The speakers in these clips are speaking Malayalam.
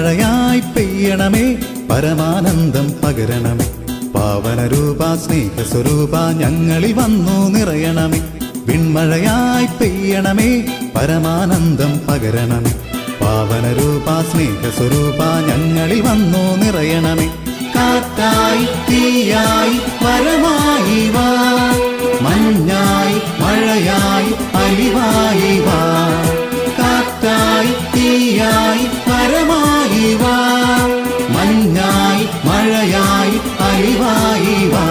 വിൺമഴയായി പെയ്യണമേ പരമാനന്ദം പകരണമേ പാവനരൂപ സ്നേഹസ്വരൂപ ഞങ്ങളിൽ വന്നു നിറയണമേ വിൺമഴയായി പെയ്യണമേ പരമാനന്ദം പകരണമേ പാവനരൂപ സ്നേഹസ്വരൂപ ഞങ്ങളിൽ വന്നു നിറയണമേ കാറ്റായി തീയായി വരമായി വാ മഞ്ഞായി മഴയായി അലിവായി വാ കാറ്റായി തീയായി വരമായി വാ മഞ്ഞായി മഴയായി അലിവായി വാ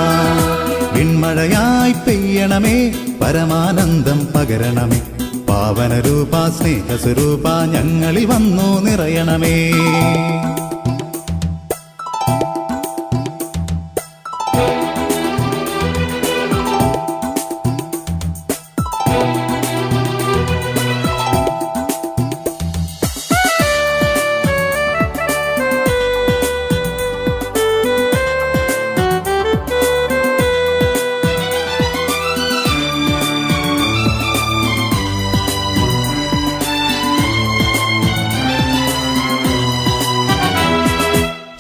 വിൺമഴയായി പെയ്യണമേ പരമാനന്ദം പകരണമേ പാവനരൂപ സ്നേഹസ്വരൂപ ഞങ്ങളിൽ വന്നു നിറയണമേ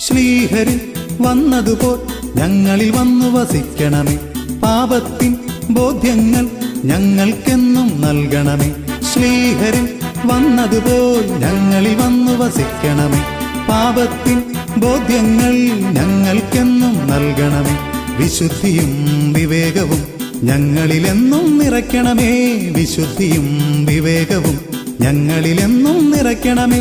ശ്രീഹരി വന്നതുപോൽ ഞങ്ങളിൽ വന്നു വസിക്കണമേ പാപത്തിൻ ബോധ്യങ്ങൾ ഞങ്ങൾക്കെന്നും നൽകണമേ ശ്രീഹരി വന്നതുപോൽ ഞങ്ങളിൽ വന്നു വസിക്കണമേ പാപത്തിൻ ബോധ്യങ്ങൾ ഞങ്ങൾക്കെന്നും നൽകണമേ വിശുദ്ധിയും വിവേകവും ഞങ്ങളിലെന്നും നിറയ്ക്കണമേ വിശുദ്ധിയും വിവേകവും ഞങ്ങളിലെന്നും നിറയ്ക്കണമേ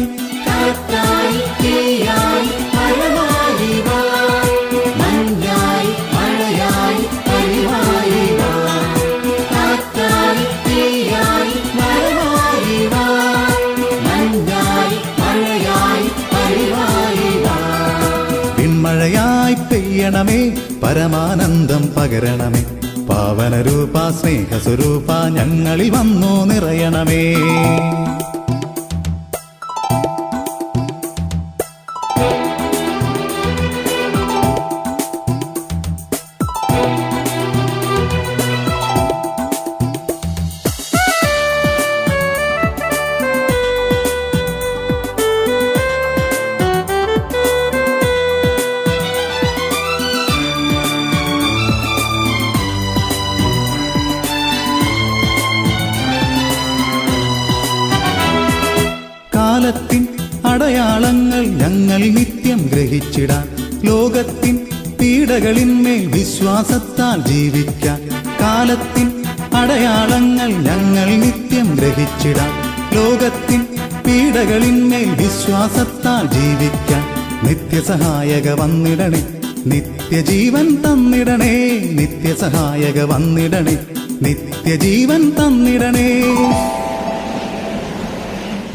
വിൺമഴയായി പെയ്യണമേ പരമാനന്ദം പകരണമേ പാവനരൂപ സ്നേഹസ്വരൂപ ഞങ്ങളിൽ വന്നു നിറയണമേ കാലത്തിൻ അടയാളങ്ങൾ ഞങ്ങൾ നിത്യം ഗ്രഹിച്ചിടാൻ ലോകത്തിൻ പീഡകളിന്മേൽ വിശ്വാസത്താൽ ജീവിക്കാൻ കാലത്തിൻ അടയാളങ്ങൾ ഞങ്ങൾ നിത്യം ഗ്രഹിച്ചിടാൻ ലോകത്തിൻ പീഡകളിന്മേൽ വിശ്വാസത്താൽ ജീവിക്കാൻ നിത്യസഹായക വന്നിടണേ നിത്യജീവൻ തന്നിടണേ നിത്യസഹായക വന്നിടണേ നിത്യജീവൻ തന്നിടണേ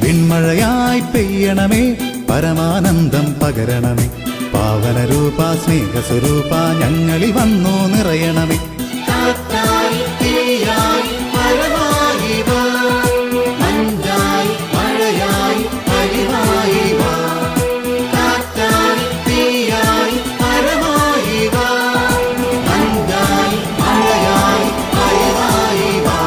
വിൺമഴയായി പെയ്യണമേ പരമാനന്ദം പകരണമേ പാവനരൂപ സ്നേഹസ്വരൂപ ഞങ്ങളിൽ വന്നു നിറയണമേ കാറ്റായി തീയായി വരമായി വാ മഞ്ഞായി മഴയായി അലിവായി വാ കാറ്റായി തീയായി വരമായി വാ മഞ്ഞായി മഴയായി അലിവായി വാ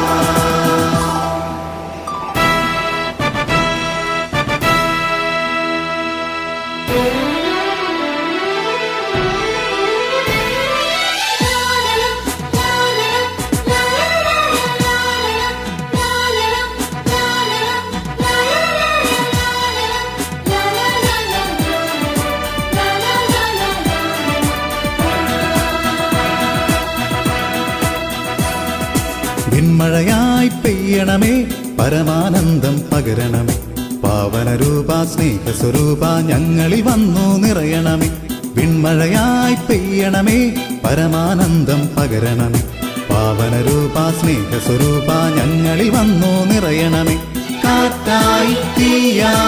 വിൺമഴയായി പെയ്യണമേ പരമാനന്ദം പകരണമേ പാവനരൂപ സ്നേഹസ്വരൂപ ഞങ്ങളിൽ വന്നു നിറയണമേ വിൺമഴയായി പെയ്യണമേ പരമാനന്ദം പകരണമേ പാവനരൂപ സ്നേഹസ്വരൂപ ഞങ്ങളിൽ വന്നു നിറയണമേ കാറ്റായി തീയായി